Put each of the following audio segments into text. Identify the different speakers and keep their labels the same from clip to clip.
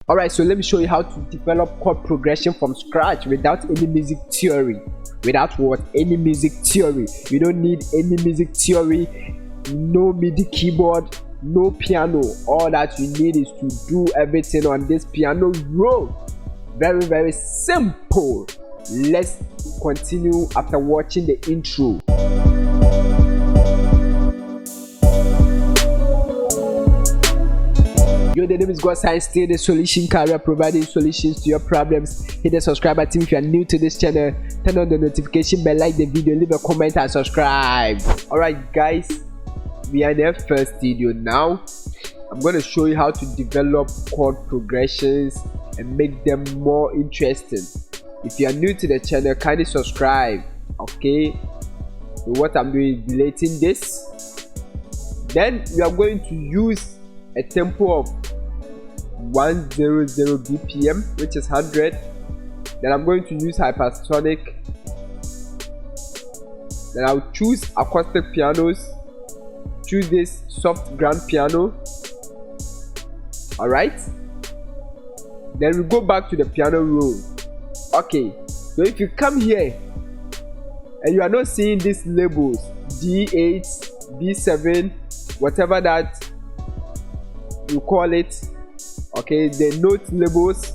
Speaker 1: Alright, so let me show you how to develop chord progression from scratch without any music theory. Without what? Any music theory. You don't need any music theory, no MIDI keyboard, no piano. All that you need is to do everything on this piano roll. Very simple. Let's continue after watching the intro. Yo, the name is God Science, still the solution career, providing solutions to your problems. Hit the subscribe button if you are new to this channel. Turn on the notification bell, like the video, leave a comment and subscribe. Alright guys, we are in the first video now. I'm going to show you how to develop chord progressions and make them more interesting. If you are new to the channel, kindly subscribe. Okay, so what I'm doing is relating this. Then we are going to use a tempo of 100 BPM, which is 100. Then I'm going to use hypersonic. Then I'll choose acoustic pianos. Choose this soft grand piano. Alright, then we go back to the piano roll. Okay, so if you come here and you are not seeing these labels D8, B7, whatever that you call it, okay, the note labels,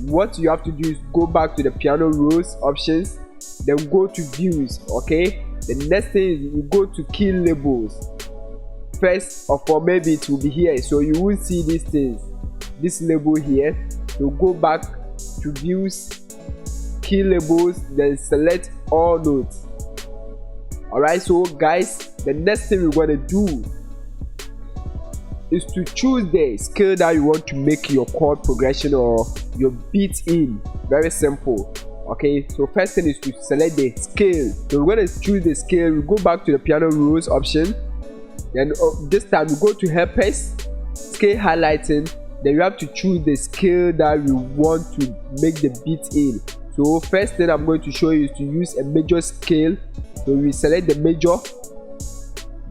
Speaker 1: what you have to do is go back to the piano rolls options, then go to views. Okay, the next thing is you go to key labels. First of all, maybe it will be here, so you will see these things, this label here. So go back to views, key labels, then select all notes. Alright, so guys, the next thing we're gonna do is to choose the scale that you want to make your chord progression or your beat in. Very simple. Okay, so first thing is to select the scale. So we're going to choose the scale. We go back to the piano rolls option. Then this time we go to helpers, scale highlighting. Then you have to choose the scale that you want to make the beat in. So first thing I'm going to show you is to use a major scale. So we select the major.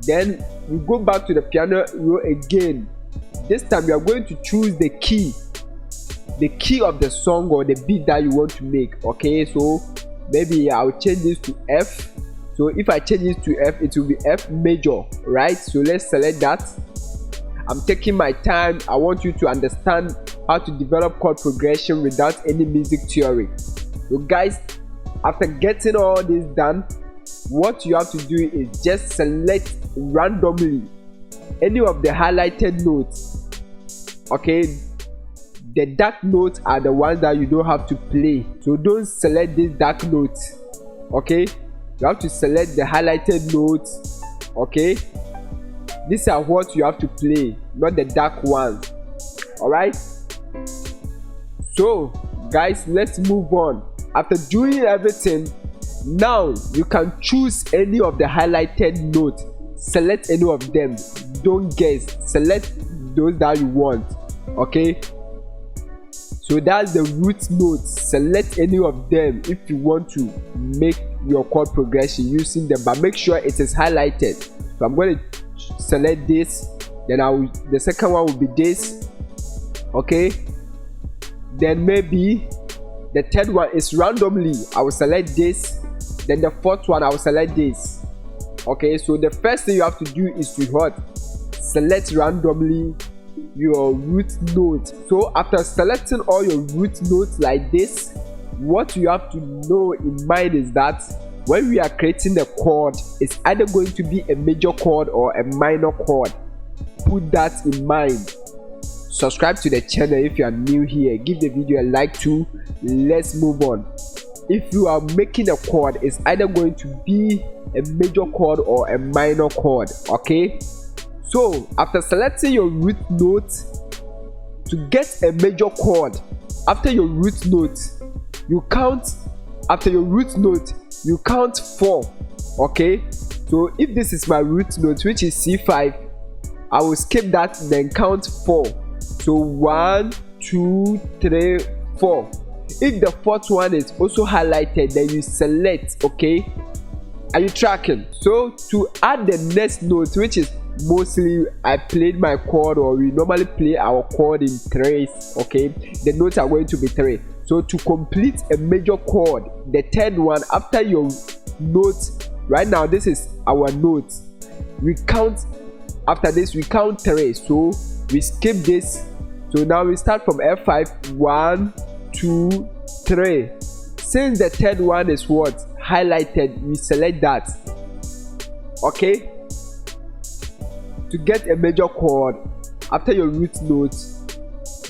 Speaker 1: Then we go back to the piano roll again. This time we are going to choose the key of the song or the beat that you want to make. Okay, so maybe I'll change this to F. So if I change this to F, it will be F major, right? So let's select that. I'm taking my time. I want you to understand how to develop chord progression without any music theory. So guys, after getting all this done, what you have to do is just select randomly any of the highlighted notes. Okay, the dark notes are the ones that you don't have to play, so don't select these dark notes. Okay, you have to select the highlighted notes. Okay, these are what you have to play, not the dark ones. Alright, so guys, let's move on. After doing everything, now you can choose any of the highlighted notes. Select any of them, don't guess, select those that you want. Okay, so that's the root notes. Select any of them if you want to make your chord progression using them, but make sure it is highlighted. So I'm going to select this, then the second one will be this. Okay, then maybe the third one is randomly, I will select this. Then the fourth one, I will select this. Okay, so the first thing you have to do is to select randomly your root note. So after selecting all your root notes like this, what you have to know in mind is that when we are creating the chord, it's either going to be a major chord or a minor chord. Put that in mind. Subscribe to the channel if you are new here. Give the video a like too. Let's move on. If you are making a chord, it's either going to be a major chord or a minor chord. Okay, so after selecting your root note, to get a major chord, after your root note you count, after your root note you count 4. Okay, so if this is my root note, which is C5, I will skip that, then count 4. So 1 2 3 4. If the fourth one is also highlighted, then you select. Okay, are you tracking? So to add the next note, which is mostly I played my chord, or we normally play our chord in threes. Okay, the notes are going to be 3. So to complete a major chord, the third one after your note, right now this is our note, we count. After this we count 3, so we skip this. So now we start from F5. 1 2 3. Since the third one is what highlighted, we select that. Okay, to get a major chord after your root note,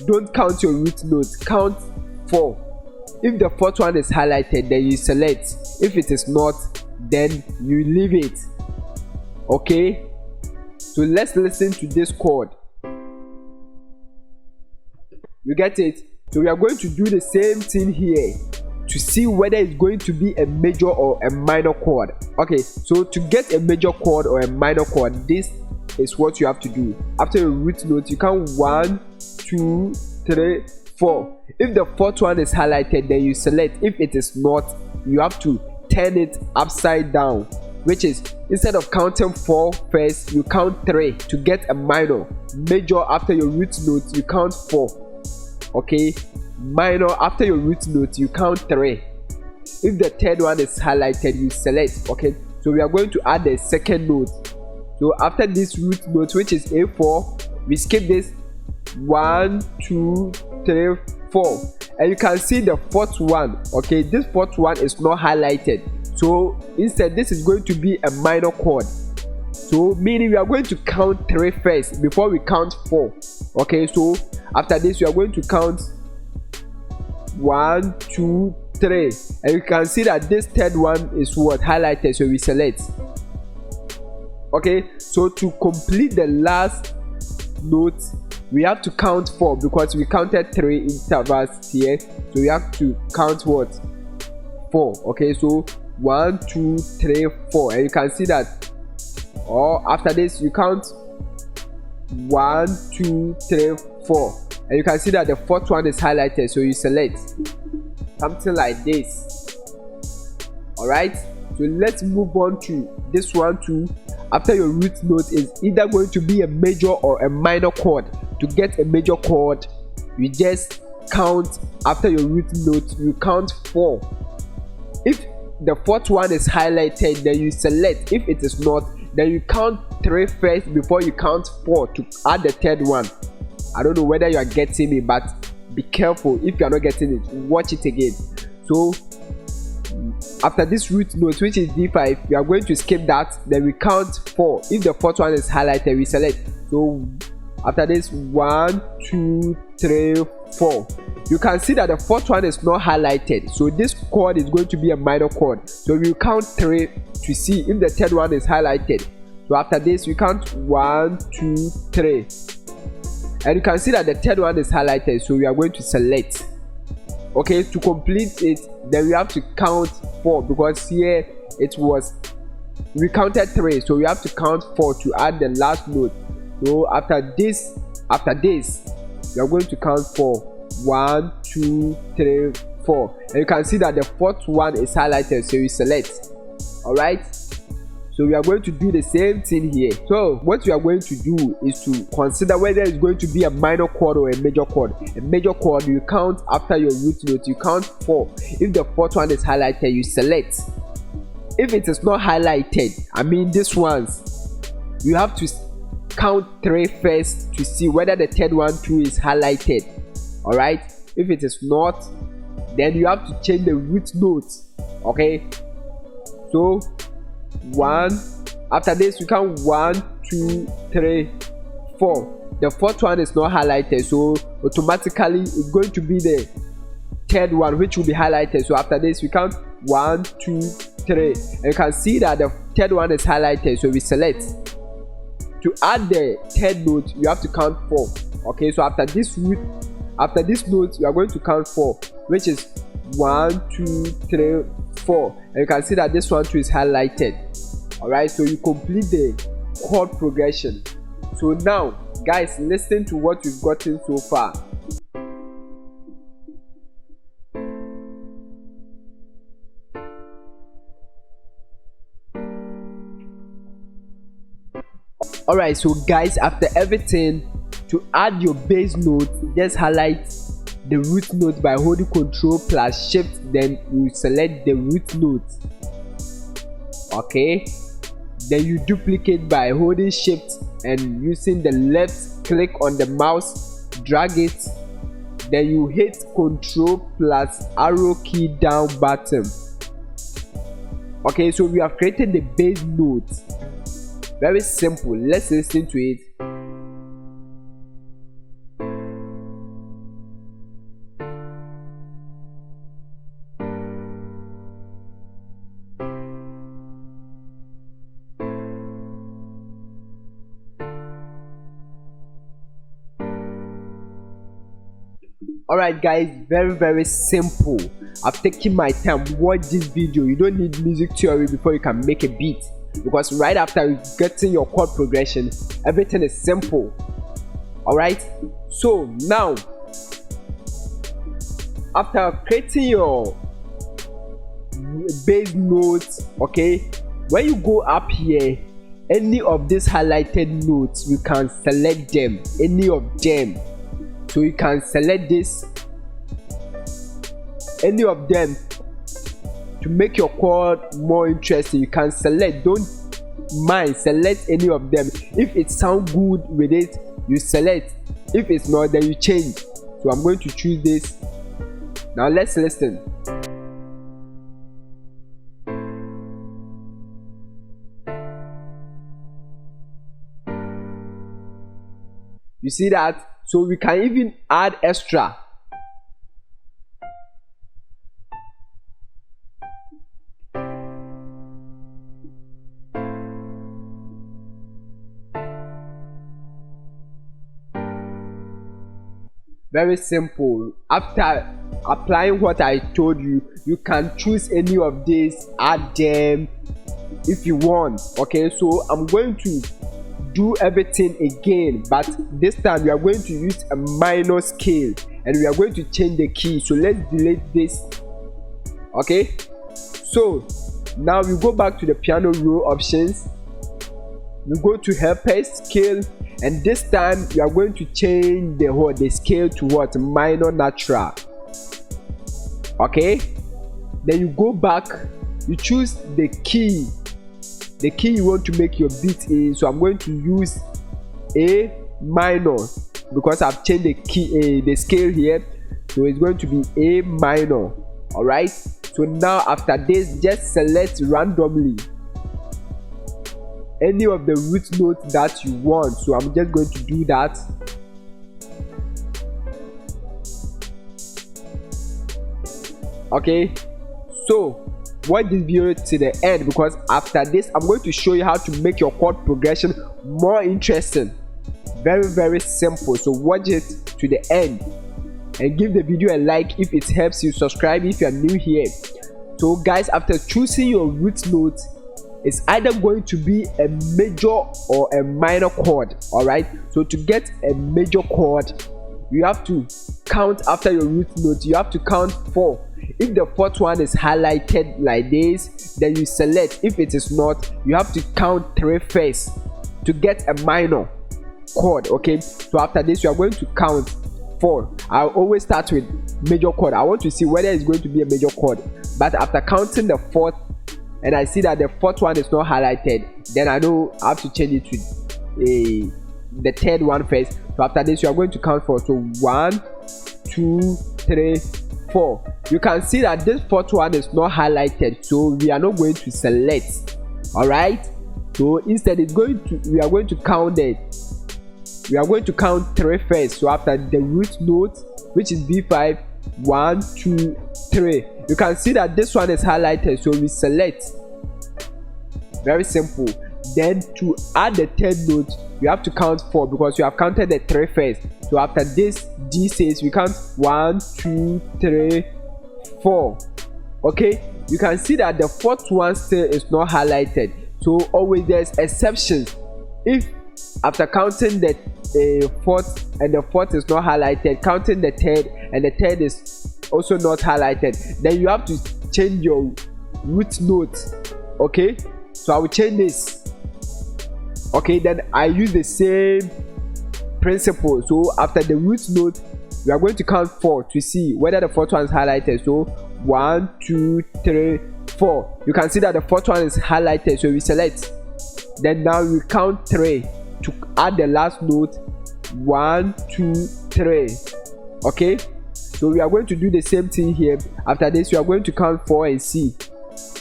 Speaker 1: don't count your root note, count 4. If the fourth one is highlighted, then you select. If it is not, then you leave it. Okay, so let's listen to this chord. You get it? So we are going to do the same thing here to see whether it's going to be a major or a minor chord. Okay, so to get a major chord or a minor chord, this is what you have to do. After your root note, you count 1 2 3 4. If the fourth one is highlighted, then you select. If it is not, you have to turn it upside down, which is, instead of counting 4 first, you count 3 to get a minor. Major after your root note, you count 4. Okay, minor after your root note, you count 3. If the third one is highlighted, you select. Okay, so we are going to add the second note. So after this root note, which is A4, we skip this. 1 2 3 4, and you can see the fourth one. Okay, this fourth one is not highlighted, so instead this is going to be a minor chord. So meaning we are going to count 3 first before we count 4. Okay, so after this we are going to count 1 2 3, and you can see that this third one is what highlighted, so we select. Okay, so to complete the last note, we have to count 4 because we counted 3 intervals here, so we have to count what? 4. Okay, so 1 2 3 4, and you can see that. Or after this you count 1 2 3 4, and you can see that the fourth one is highlighted, so you select something like this. All right, so let's move on to this one too. After your root note is either going to be a major or a minor chord. To get a major chord, you just count. After your root note, you count 4. If the fourth one is highlighted, then you select. If it is not, then you count 3 first before you count 4 to add the third one. I don't know whether you are getting me, but be careful. If you are not getting it, watch it again. So after this root note, which is D5, we are going to skip that. Then we count 4. If the fourth one is highlighted, we select. So after this, 1 2 3 4, you can see that the fourth one is not highlighted, so this chord is going to be a minor chord. So we count 3 to see if the third one is highlighted. So after this we count 1 2 3, and you can see that the third one is highlighted, so we are going to select. Okay, to complete it, then we have to count 4 because here it was, we counted 3, so we have to count 4 to add the last note. So after this we are going to count 4. 1 2 3 4, and you can see that the fourth one is highlighted, so we select. All right, so we are going to do the same thing here. So what we are going to do is to consider whether it's going to be a minor chord or a major chord. A major chord, you count after your root note, you count 4. If the fourth one is highlighted, you select. If it is not highlighted, I mean this ones, you have to count 3 first to see whether the third one too is highlighted. All right, if it is not, then you have to change the root note. Okay, so 1, after this we count 1 2 3 4. The fourth one is not highlighted, so automatically it's going to be the third one which will be highlighted. So after this we count 1 2 3, and you can see that the third one is highlighted, so we select. To add the third note, you have to count 4. Okay, so after this note, you are going to count 4, which is 1 2 3 4, and you can see that this one too is highlighted. All right, so you complete the chord progression. So now guys, listen to what we've gotten so far. Alright, so guys, after everything, to add your bass note, just highlight the root note by holding Ctrl plus Shift, then you select the root note. Okay, then you duplicate by holding Shift and using the left click on the mouse, drag it, then you hit Ctrl plus arrow key down button. Okay, so we have created the bass note. Very simple. Let's listen to it. Alright guys, very simple. I've taken my time. Watch this video. You don't need music theory before you can make a beat, because right after getting your chord progression, everything is simple. Alright, so now after creating your bass notes, okay, when you go up here, any of these highlighted notes, you can select them, any of them. So you can select this, any of them, to make your chord more interesting. You can select, don't mind, select any of them. If it sounds good with it, you select. If it's not, then you change. So I'm going to choose this. Now let's listen. You see that? So we can even add extra. Very simple. After applying what I told you, you can choose any of these, add them if you want. Okay, so I'm going to do everything again, but this time we are going to use a minor scale and we are going to change the key. So let's delete this. Okay, so now we go back to the piano roll options, we go to helper scale, and this time we are going to change the scale to what? Minor natural. Okay, then you go back, you choose the key you want to make your beat in. So I'm going to use A minor because I've changed the key, the scale here, so it's going to be A minor. All right, so now after this, just select randomly any of the root notes that you want. So I'm just going to do that. Okay, so watch this video to the end, because after this I'm going to show you how to make your chord progression more interesting. Very simple. So watch it to the end and give the video a like if it helps you. Subscribe if you are new here. So guys, after choosing your root note, it's either going to be a major or a minor chord. All right, so to get a major chord, you have to count after your root note. You have to count 4. If the fourth one is highlighted like this, then you select. If it is not, you have to count 3 first to get a minor chord. Okay, so after this, you are going to count 4. I always start with major chord. I want to see whether it's going to be a major chord. But after counting the 4th, and I see that the 4th one is not highlighted, then I know I have to change it to the 3rd one first. So after this, you are going to count 4. So 1, 2, 3, 4. You can see that this 4th one is not highlighted, so we are not going to select. All right, so instead we are going to count it. We are going to count 3 first. So after the root note, which is B5, 1, 2, 3. You can see that this one is highlighted, so we select. Very simple. Then to add the 3rd note, you have to count 4 because you have counted the 3 first. So after this D6, we count 1, 2, 3, 4. Okay, you can see that the 4th one still is not highlighted. So always there's exceptions. If after counting the 4th and the 4th is not highlighted, counting the 3rd and the 3rd is also not highlighted, then you have to change your root note. Okay, so I will change this. Okay, then I use the same principle. So after the root note, we are going to count 4 to see whether the fourth one is highlighted. So 1, 2, 3, 4. You can see that the fourth one is highlighted, so we select. Then now we count 3 to add the last note. 1, 2, 3. Okay, so we are going to do the same thing here. After this, we are going to count 4 and see.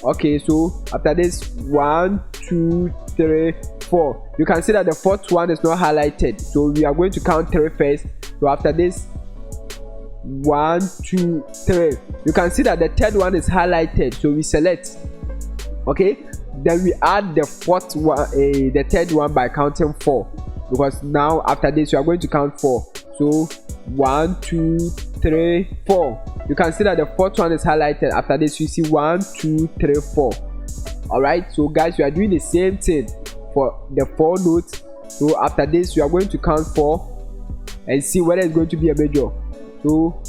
Speaker 1: Okay, so after this, 1, 2, 3, 4. You can see that the fourth one is not highlighted, so we are going to count 3 first. So after this, 1, 2, 3. You can see that the third one is highlighted, so we select. Okay, then we add the fourth one, the third one by counting 4, because now after this we are going to count 4. So 1, 2, 3, 4. You can see that the fourth one is highlighted. After this you see 1, 2, 3, 4. All right, so guys, we are doing the same thing for the 4 notes. So after this we are going to count 4 and see whether it's going to be a major. So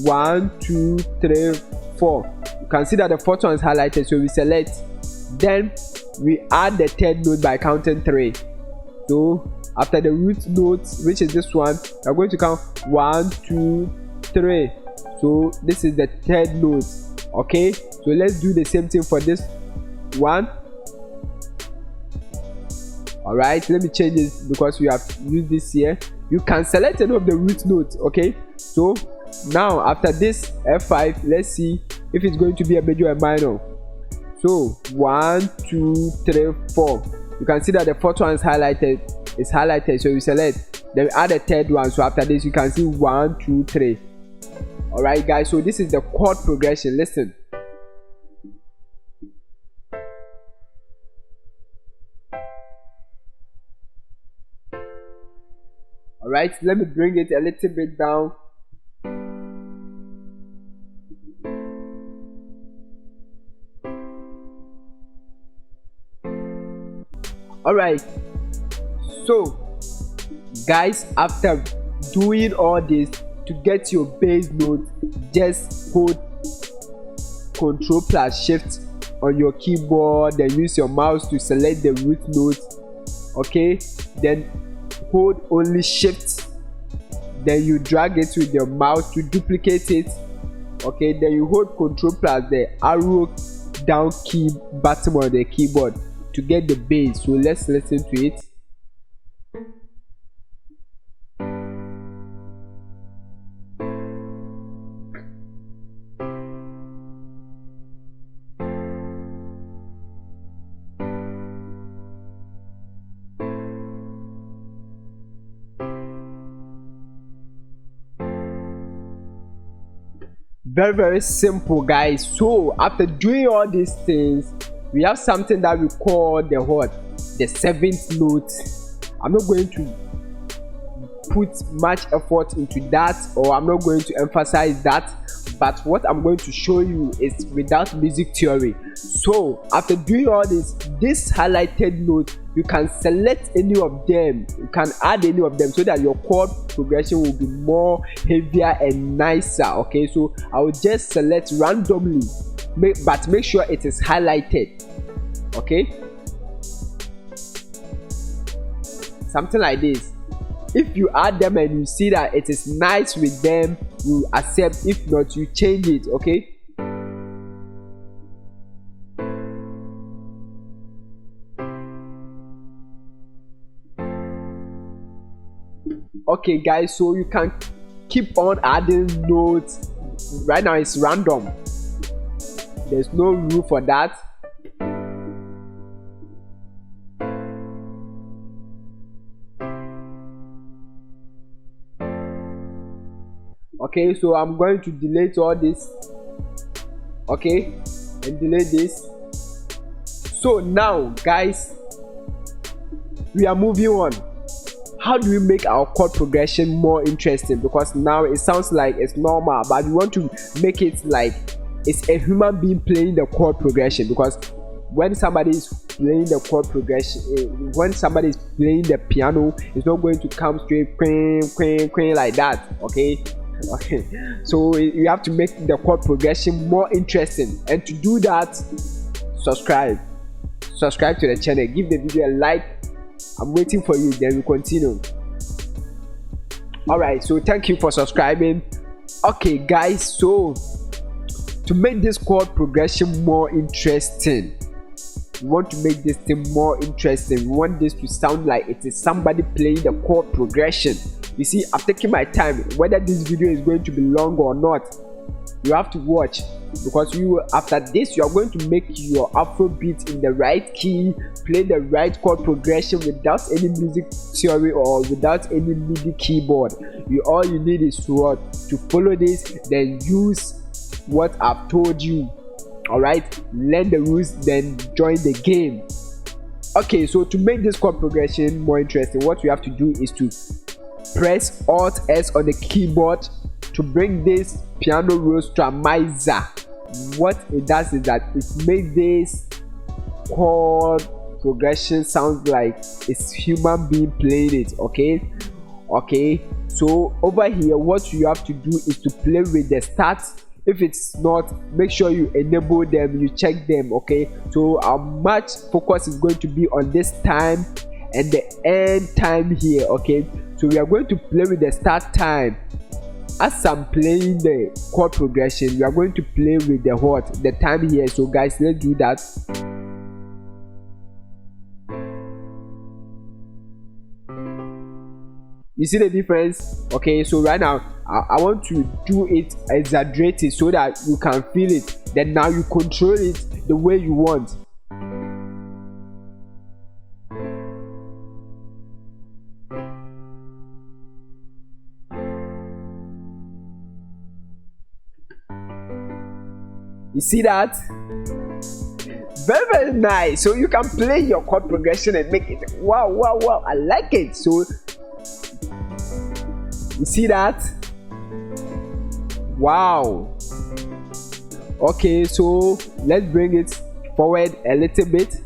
Speaker 1: 1, 2, 3, 4. You can see that the fourth one is highlighted, so we select. Then we add the third note by counting 3. So after the root note, which is this one, we are going to count 1, 2, 3. So this is the third note. Okay, so let's do the same thing for this one. All right, let me change this because we have used this here. You can select any of the root notes. Okay, so now after this F5, let's see if it's going to be a major or minor. So 1, 2, 3, 4. You can see that the fourth one is highlighted. It's highlighted, so we select. Then we add a third one. So after this, you can see 1, 2, 3. All right, guys. So this is the chord progression. Listen. All right, let me bring it a little bit down. All right, so guys, after doing all this, to get your bass note, just hold Ctrl plus Shift on your keyboard, then use your mouse to select the root note. Okay, then hold only Shift, then you drag it with your mouse to duplicate it. Okay, then you hold Ctrl plus the arrow down key button on the keyboard to get the bass. So let's listen to it. Very simple, guys. So after doing all these things, we have something that we call the what? The 7th note. I'm not going to put much effort into that, or I'm not going to emphasize that, but what I'm going to show you is without music theory. So after doing all this highlighted note, you can select any of them, you can add any of them, so that your chord progression will be more heavier and nicer. Okay, so I will just select randomly, but make sure it is highlighted. Okay, something like this. If you add them and you see that it is nice with them, you accept. If not, you change it. Okay, okay guys, so you can keep on adding notes. Right now it's random, there's no rule for that. Okay, so I'm going to delete all this. Okay, and delete this. So now guys, we are moving on. How do we make our chord progression more interesting? Because now it sounds like it's normal, but we want to make it like it's a human being playing the chord progression. Because when somebody is playing the chord progression, when somebody is playing the piano, it's not going to come straight queen like that. Okay, so you have to make the chord progression more interesting, and to do that, subscribe to the channel, give the video a like, I'm waiting for you, then we continue. Alright, so thank you for subscribing. Okay guys, so to make this chord progression more interesting, we want to make this thing more interesting. We want this to sound like it is somebody playing the chord progression. You see, I'm taking my time. Whether this video is going to be long or not, you have to watch, because after this you are going to make your Afrobeat in the right key, play the right chord progression without any music theory or without any MIDI keyboard. All you need is to follow this, then use what I've told you. Alright, learn the rules, then join the game. Okay, so to make this chord progression more interesting, what you have to do is to press Alt S on the keyboard to bring this piano roll strumizer. What it does is that it makes this chord progression sound like it's human being playing it. Okay, so over here what you have to do is to play with the start. If it's not, make sure you enable them, you check them. Okay, so our much focus is going to be on this time and the end time here. Okay, so we are going to play with the start time. As I'm playing the chord progression, we are going to play with the time here. So guys, let's do that. You see the difference? Okay, so right now I want to do it exaggerated so that you can feel it. Then now you control it the way you want. You see that? Very nice. So you can play your chord progression and make it wow, I like it. So you see that? Wow. Okay, so let's bring it forward a little bit.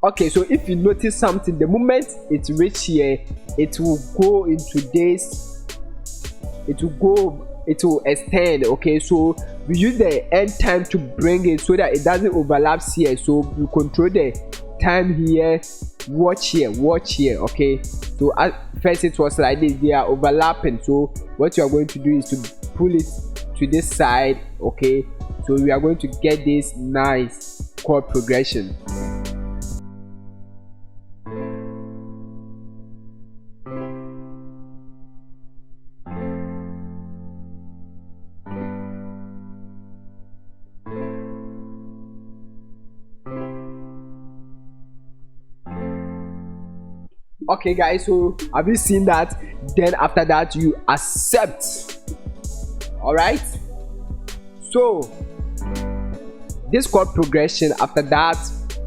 Speaker 1: Okay, so if you notice something, the moment it reach here, it will go into this, it will extend. Okay, so we use the end time to bring it so that it doesn't overlap here. So we control the time here, watch here. Okay, so at first it was like this, they are overlapping. So what you are going to do is to pull it to this side. Okay, so we are going to get this nice chord progression. Okay guys, so have you seen that? Then after that you accept. All right, so this chord progression, after that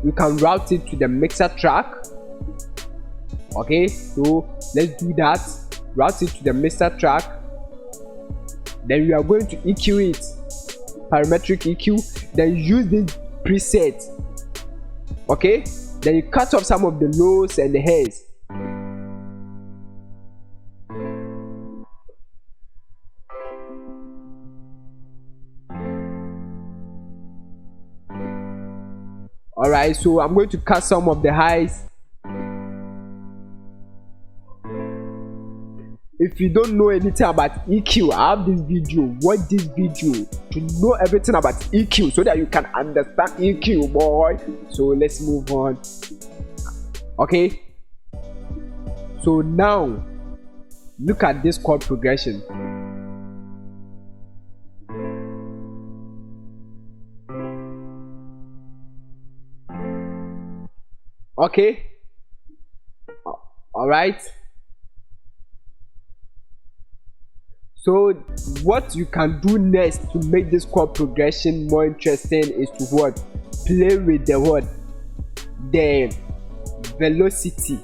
Speaker 1: you can route it to the mixer track. Okay, so let's do that. Route it to the mixer track, then we are going to EQ it, parametric EQ, then use this preset. Okay, then you cut off some of the lows and the highs. Alright, so I'm going to cut some of the highs. If you don't know anything about EQ, I have this video. Watch this video to know everything about EQ so that you can understand EQ, boy. So let's move on. Okay, so now look at this chord progression. Okay, all right, so what you can do next to make this chord progression more interesting is to play with the velocity.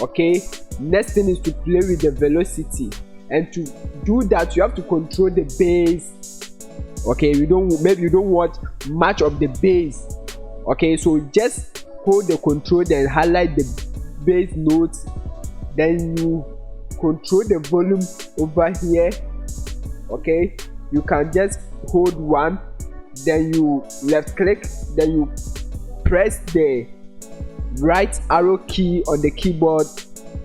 Speaker 1: Okay, next thing is to play with the velocity, and to do that you have to control the bass. Okay, maybe you don't want much of the bass. Okay, so just hold the control, then highlight the bass notes, then you control the volume over here. Okay, you can just hold 1, then you left click, then you press the right arrow key on the keyboard.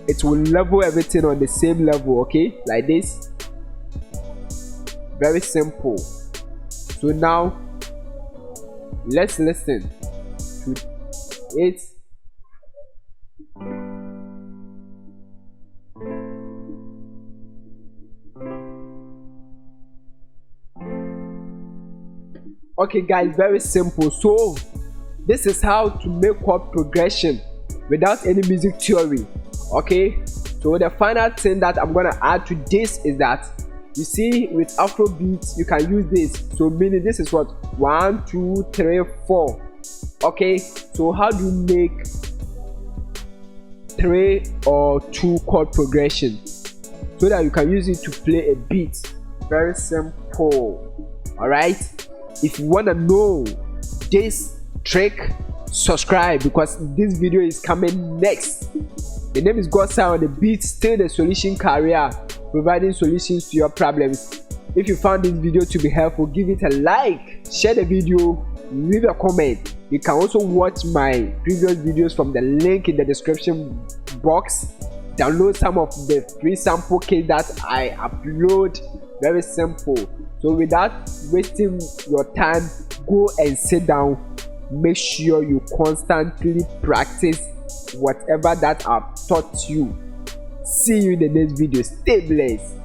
Speaker 1: It will level everything on the same level, okay, like this. Very simple. So now let's listen to it. Okay guys, very simple. So this is how to make chord progression without any music theory. Okay, so the final thing that I'm gonna add to this is that, you see, with Afrobeat you can use this. So meaning this is what, 1 2 3 4. Okay, so how do you make 3 or 2 chord progression so that you can use it to play a beat? Very simple. All right, if you want to know this trick, subscribe, because this video is coming next. The name is Godson on the beat, still the solution career, providing solutions to your problems. If you found this video to be helpful, give it a like, share the video, leave a comment. You can also watch my previous videos from the link in the description box. Download some of the free sample kits that I upload. Very simple. So without wasting your time, go and sit down. Make sure you constantly practice whatever that I've taught you. See you in the next video. Stay blessed.